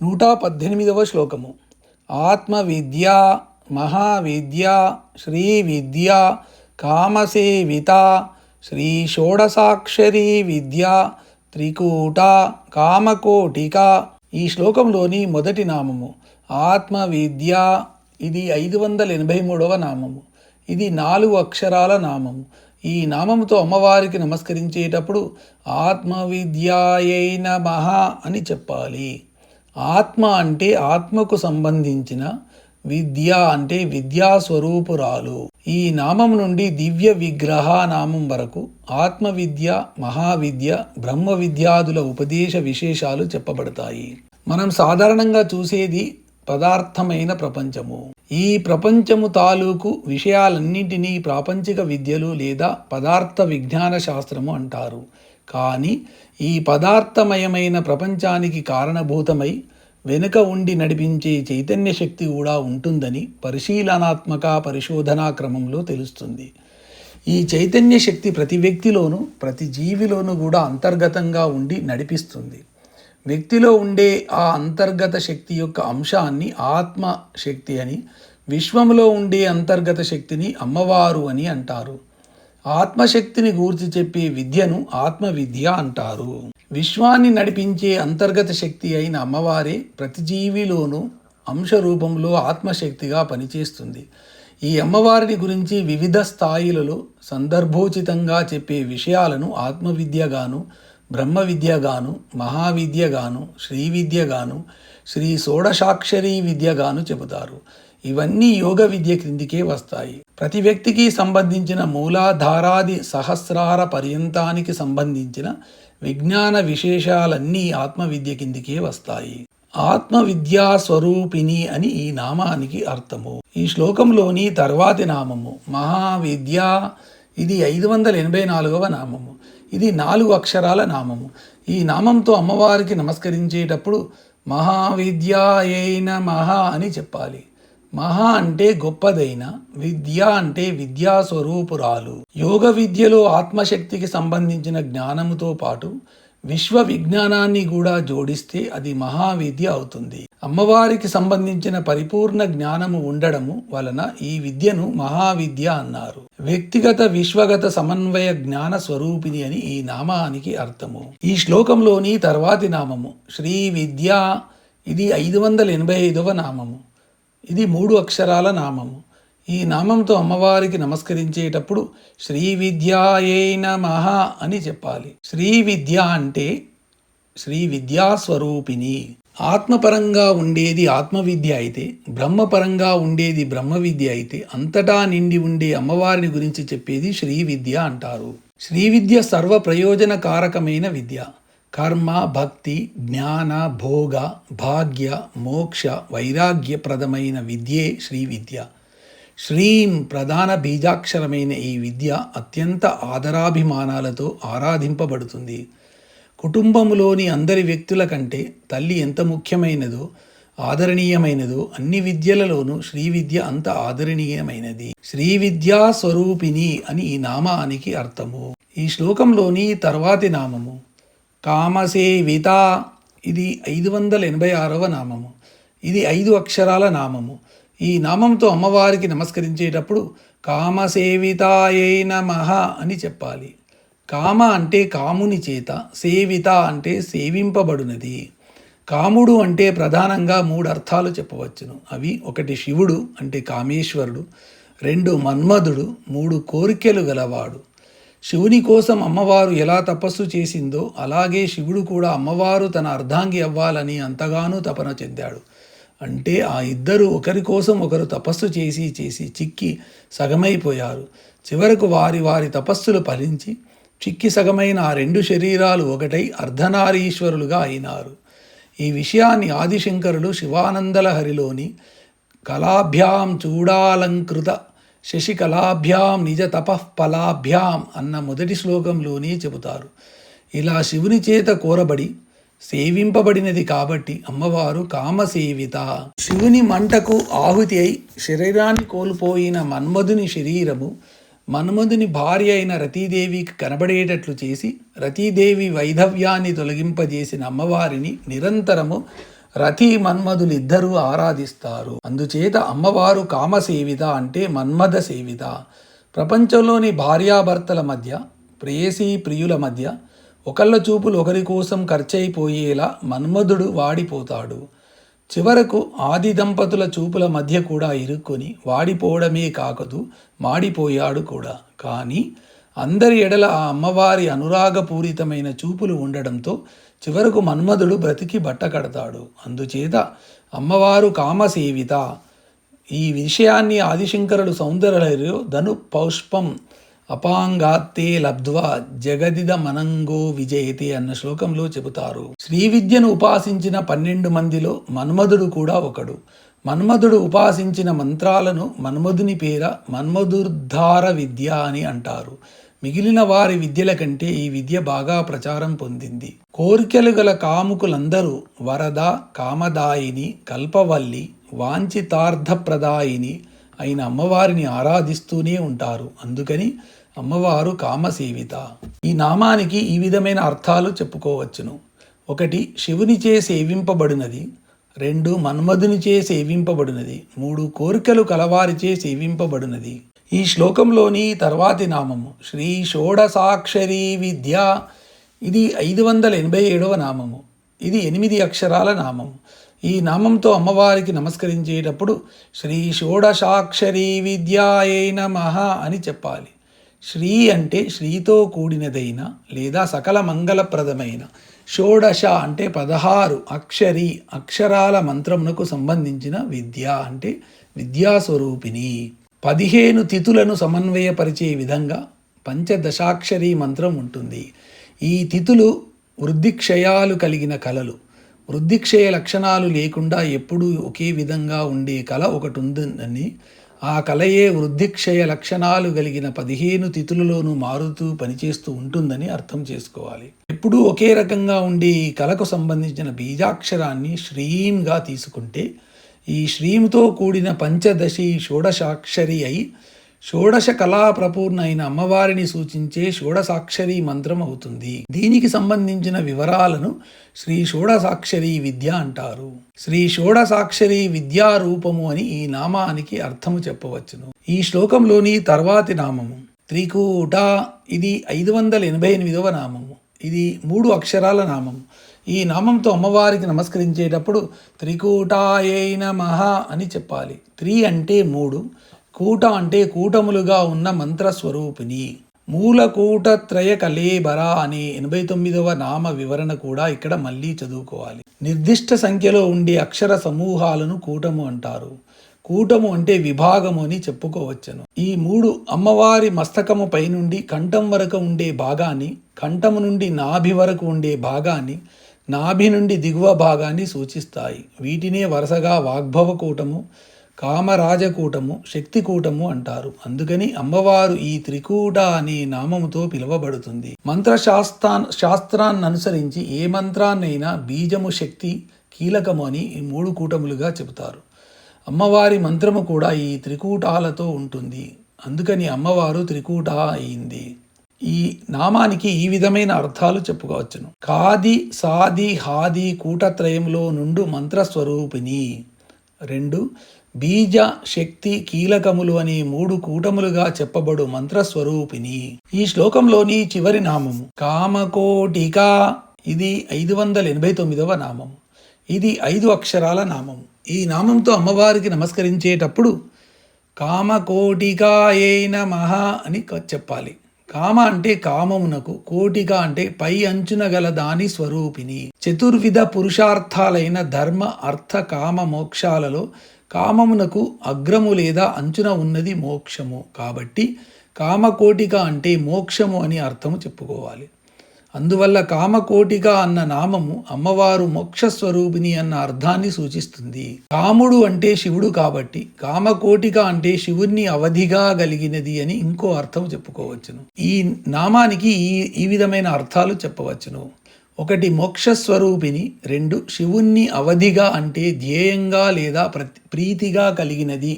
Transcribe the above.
118వ శ్లోకము. ఆత్మవిద్య మహావిద్య శ్రీవిద్య కామసేవిత శ్రీ షోడసాక్షరీ విద్య త్రికూట కామకోటిక. ఈ శ్లోకంలోని మొదటి నామము ఆత్మవిద్య. ఇది 583వ నామము. ఇది 4 అక్షరాల నామము. ఈ నామముతో అమ్మవారికి నమస్కరించేటప్పుడు ఆత్మవిద్యాయై నమః అని చెప్పాలి. ఆత్మ అంటే ఆత్మకు సంబంధించిన, విద్య అంటే విద్యాస్వరూపురాలు. ఈ నామం నుండి దివ్య విగ్రహ నామం వరకు ఆత్మవిద్య, మహావిద్య, బ్రహ్మ విద్యాదుల ఉపదేశ విశేషాలు చెప్పబడతాయి. మనం సాధారణంగా చూసేది పదార్థమైన ప్రపంచము. ఈ ప్రపంచము తాలూకు విషయాలన్నింటినీ ప్రాపంచిక విద్యలు లేదా పదార్థ విజ్ఞాన శాస్త్రము అంటారు. కానీ ఈ పదార్థమయమైన ప్రపంచానికి కారణభూతమై వెనుక ఉండి నడిపించే చైతన్య శక్తి కూడా ఉంటుందని పరిశీలనాత్మక పరిశోధనా క్రమంలో తెలుస్తుంది. ఈ చైతన్య శక్తి ప్రతి వ్యక్తిలోనూ, ప్రతి జీవిలోనూ కూడా అంతర్గతంగా ఉండి నడిపిస్తుంది. వ్యక్తిలో ఉండే ఆ అంతర్గత శక్తి యొక్క అంశాన్ని ఆత్మ శక్తి అని, విశ్వంలో ఉండే అంతర్గత శక్తిని అమ్మవారు అని అంటారు. ఆత్మశక్తిని గూర్చి చెప్పే విద్యను ఆత్మవిద్య అంటారు. విశ్వాన్ని నడిపించే అంతర్గత శక్తి అయిన అమ్మవారే ప్రతి జీవిలోనూ అంశ రూపంలో ఆత్మశక్తిగా పనిచేస్తుంది. ఈ అమ్మవారిని గురించి వివిధ స్థాయిలలో సందర్భోచితంగా చెప్పే విషయాలను ఆత్మవిద్యగాను, బ్రహ్మ విద్యగాను, మహావిద్యగాను, శ్రీవిద్యగాను, శ్రీ షోడశాక్షరీ విద్యగాను చెబుతారు. ఇవన్నీ యోగ విద్య క్రిందికే వస్తాయి. ప్రతి వ్యక్తికి సంబంధించిన మూలాధారాది సహస్రార పర్యంతానికి సంబంధించిన విజ్ఞాన విశేషాలన్నీ ఆత్మవిద్య కిందికే వస్తాయి. ఆత్మవిద్యా స్వరూపిణి అని ఈ నామానికి అర్థము. ఈ శ్లోకంలోని తర్వాతి నామము మహావిద్య. ఇది 584వ నామము. ఇది 4 అక్షరాల నామము. ఈ నామంతో అమ్మవారికి నమస్కరించేటప్పుడు మహావిద్యాయై నమః అని చెప్పాలి. మహా అంటే గొప్పదైన, విద్య అంటే విద్యాస్వరూపురాలు. యోగ విద్యలో ఆత్మశక్తికి సంబంధించిన జ్ఞానముతో పాటు విశ్వ విజ్ఞానాన్ని కూడా జోడిస్తే అది మహావిద్య అవుతుంది. అమ్మవారికి సంబంధించిన పరిపూర్ణ జ్ఞానము ఉండడము వలన ఈ విద్యను మహావిద్య అన్నారు. వ్యక్తిగత విశ్వగత సమన్వయ జ్ఞాన స్వరూపిణి అని ఈ నామానికి అర్థము. ఈ శ్లోకంలోని తర్వాతి నామము శ్రీ విద్య. ఇది 585వ నామము. ఇది 3 అక్షరాల నామము. ఈ నామంతో అమ్మవారికి నమస్కరించేటప్పుడు శ్రీ విద్యాయై నమః అని చెప్పాలి. శ్రీ విద్య అంటే శ్రీ విద్యాస్వరూపిణి. ఆత్మపరంగా ఉండేది ఆత్మవిద్య అయితే, బ్రహ్మపరంగా ఉండేది బ్రహ్మ విద్య అయితే, అంతటా నిండి ఉండే అమ్మవారిని గురించి చెప్పేది శ్రీ విద్య అంటారు. శ్రీ విద్య సర్వ ప్రయోజనకారకమైన విద్య. కర్మ, భక్తి, జ్ఞాన, భోగ, భాగ్య, మోక్ష, వైరాగ్యప్రదమైన విద్యే శ్రీ విద్య. శ్రీం ప్రధాన బీజాక్షరమైన ఈ విద్య అత్యంత ఆదరాభిమానాలతో ఆరాధింపబడుతుంది. కుటుంబములోని అందరి వ్యక్తుల కంటే తల్లి ఎంత ముఖ్యమైనదో, ఆదరణీయమైనదో అన్ని విద్యలలోనూ శ్రీ విద్య అంత ఆదరణీయమైనది. శ్రీ విద్యా స్వరూపిణి అని ఈ నామానికి అర్థము. ఈ శ్లోకంలోని తర్వాతి నామము కామసేవిత. ఇది 586వ నామము. ఇది 5 అక్షరాల నామము. ఈ నామంతో అమ్మవారికి నమస్కరించేటప్పుడు కామసేవితాయై నమః అని చెప్పాలి. కామ అంటే కాముని చేత, సేవిత అంటే సేవింపబడునది. కాముడు అంటే ప్రధానంగా 3 అర్థాలు చెప్పవచ్చును. అవి 1 శివుడు అంటే కామేశ్వరుడు, 2 మన్మధుడు, 3 కోరికలు గలవాడు. శివుని కోసం అమ్మవారు ఎలా తపస్సు చేసిందో అలాగే శివుడు కూడా అమ్మవారు తన అర్ధాంగి అవ్వాలని అంతగానూ తపన చెందాడు. అంటే ఆ ఇద్దరు ఒకరి కోసం ఒకరు తపస్సు చేసి చిక్కి సగమైపోయారు. చివరకు వారి వారి తపస్సులు ఫలించి చిక్కి సగమైన ఆ 2 శరీరాలు ఒకటై అర్ధనారీశ్వరులుగా అయినారు. ఈ విషయాన్ని ఆదిశంకరులు శివానందలహరిలోని కళాభ్యాం చూడాలంకృత శశికళాభ్యాం నిజ తపఃఫలాభ్యాం అన్న మొదటి శ్లోకంలోనే చెబుతారు. ఇలా శివుని చేత కోరబడి సేవింపబడినది కాబట్టి అమ్మవారు కామసేవిత. శివుని మంటకు ఆహుతి అయి శరీరాన్ని కోల్పోయిన మన్మధుని శరీరము మన్మధుని భార్య అయిన రతీదేవికి కనబడేటట్లు చేసి రతీదేవి వైధవ్యాన్ని తొలగింపజేసిన అమ్మవారిని నిరంతరము రతి మన్మధులిద్దరూ ఆరాధిస్తారు. అందుచేత అమ్మవారు కామసేవిత అంటే మన్మథ సేవిత. ప్రపంచంలోని భార్యాభర్తల మధ్య, ప్రేయసీ ప్రియుల మధ్య ఒకళ్ళ చూపులు ఒకరి కోసం ఖర్చయిపోయేలా మన్మధుడు వాడిపోతాడు. చివరకు ఆది దంపతుల చూపుల మధ్య కూడా ఇరుక్కొని వాడిపోవడమే కాకదు మాడిపోయాడు కూడా. కానీ అందరి ఎడల ఆ అమ్మవారి అనురాగపూరితమైన చూపులు ఉండడంతో చివరకు మన్మధుడు బ్రతికి బట్టకడతాడు. అందుచేత అమ్మవారు కామసేవిత. ఈ విషయాన్ని ఆదిశంకరుడు సౌందర్యలహరిలో ధను పౌష్పం అపాంగాత్తే లబ్ధ్వా జగదిద మనంగో విజయతే అన్న శ్లోకంలో చెబుతారు. శ్రీ విద్యను ఉపాసించిన 12 మందిలో మన్మధుడు కూడా ఒకడు. మన్మధుడు ఉపాసించిన మంత్రాలను మన్మధుని పేర మన్మధుర్ధార విద్య అని అంటారు. మిగిలిన వారి విద్యల కంటే ఈ విద్య బాగా ప్రచారం పొందింది. కోరికలు గల కాముకులందరూ వరద, కామదాయిని, కల్పవల్లి, వాంఛితార్థప్రదాయిని అయిన అమ్మవారిని ఆరాధిస్తూనే ఉంటారు. అందుకని అమ్మవారు కామసేవిత. ఈ నామానికి ఈ విధమైన అర్థాలు చెప్పుకోవచ్చును. 1 శివునిచే సేవింపబడినది, 2 మన్మధునిచే సేవింపబడినది, 3 కోరికలు కలవారిచే సేవింపబడినది. ఈ శ్లోకంలోని తర్వాతి నామము శ్రీ షోడసాక్షరీ విద్య. ఇది 587వ నామము. ఇది 8 అక్షరాల నామము. ఈ నామంతో అమ్మవారికి నమస్కరించేటప్పుడు శ్రీ షోడశాక్షరీ విద్యాయై నమః అని చెప్పాలి. శ్రీ అంటే శ్రీతో కూడినదైన లేదా సకల మంగళప్రదమైన, షోడశ అంటే 16 అక్షరీ అక్షరాల మంత్రమునకు సంబంధించిన విద్య అంటే విద్యాస్వరూపిణి. 15 తిథులను సమన్వయపరిచే విధంగా పంచదశాక్షరీ మంత్రం ఉంటుంది. ఈ తిథులు వృద్ధిక్షయాలు కలిగిన కళలు. వృద్ధిక్షయ లక్షణాలు లేకుండా ఎప్పుడూ ఒకే విధంగా ఉండే కళ ఒకటి ఉందని, ఆ కళయే వృద్ధిక్షయ లక్షణాలు కలిగిన 15 తిథులలోనూ మారుతూ పనిచేస్తూ ఉంటుందని అర్థం చేసుకోవాలి. ఎప్పుడూ ఒకే రకంగా ఉండే ఈ కళకు సంబంధించిన బీజాక్షరాన్ని శ్రీంగా తీసుకుంటే ఈ శ్రీంతో కూడిన పంచదశి షోడశాక్షరి అయి షోడశ కళా ప్రపూర్ణ అయిన అమ్మవారిని సూచించే షోడసాక్షరీ మంత్రం అవుతుంది. దీనికి సంబంధించిన వివరాలను శ్రీ షోడసాక్షరీ విద్య అంటారు. శ్రీ షోడసాక్షరీ విద్యా రూపము అని ఈ నామానికి అర్థము చెప్పవచ్చును. ఈ శ్లోకంలోని తర్వాతి నామము త్రికూట. ఇది 588వ నామము. ఇది 3 అక్షరాల నామము. ఈ నామంతో అమ్మవారికి నమస్కరించేటప్పుడు త్రికూటాయై నమః అని చెప్పాలి. అంటే 3, కూట అంటే కూటములుగా ఉన్న మంత్రస్వరూపిణి. మూలకూటత్రయ కలేబర అనే 89వ నామ వివరణ కూడా ఇక్కడ మళ్ళీ చదువుకోవాలి. నిర్దిష్ట సంఖ్యలో ఉండే అక్షర సమూహాలను కూటము అంటారు. కూటము అంటే విభాగము అని చెప్పుకోవచ్చును. ఈ 3 అమ్మవారి మస్తకము పైనుండి కంఠం వరకు ఉండే భాగాన్ని, కంఠము నుండి నాభి వరకు ఉండే భాగాన్ని, నాభి నుండి దిగువ భాగాన్ని సూచిస్తాయి. వీటినే వరుసగా వాగ్భవ కూటము, కామరాజకూటము, శక్తికూటము అంటారు. అందుకని అమ్మవారు ఈ త్రికూట అనే నామముతో పిలువబడుతుంది. శాస్త్రాన్ని అనుసరించి ఏ మంత్రాన్నైనా బీజము, శక్తి, కీలకము అని ఈ 3 కూటములుగా చెబుతారు. అమ్మవారి మంత్రము కూడా ఈ త్రికూటాలతో ఉంటుంది. అందుకని అమ్మవారు త్రికూట అయింది. ఈ నామానికి ఈ విధమైన అర్థాలు చెప్పుకోవచ్చును. కాది, సాది, హాది కూటత్రయంలో నుండు మంత్రస్వరూపిణి. 2 బీజ, శక్తి, కీలకములు అనే 3 కూటములుగా చెప్పబడు మంత్రస్వరూపిణి. ఈ శ్లోకంలోని చివరి నామము కామకోటిక. ఇది 589వ నామము. ఇది 5 అక్షరాల నామము. ఈ నామంతో అమ్మవారికి నమస్కరించేటప్పుడు కామకోటికాయై నమః అని చెప్పాలి. కామ అంటే కామమునకు, కోటిక అంటే పై అంచున గల దాని స్వరూపిణి. చతుర్విధ పురుషార్థాలైన ధర్మ, అర్థ, కామ, మోక్షాలలో కామమునకు అగ్రము లేదా అంచున ఉన్నది మోక్షము. కాబట్టి కామకోటిక అంటే మోక్షము అని అర్థము చెప్పుకోవాలి. అందువల్ల కామకోటిక అన్న నామము అమ్మవారు మోక్షస్వరూపిణి అన్న అర్థాన్ని సూచిస్తుంది. కాముడు అంటే శివుడు కాబట్టి కామకోటిక అంటే శివుణ్ణి అవధిగా కలిగినది అని ఇంకో అర్థం చెప్పుకోవచ్చును. ఈ నామానికి ఈ విధమైన అర్థాలు చెప్పవచ్చును. 1 మోక్షస్వరూపిణి, 2 శివుణ్ణి అవధిగా అంటే ధ్యేయంగా లేదా ప్రీతిగా కలిగినది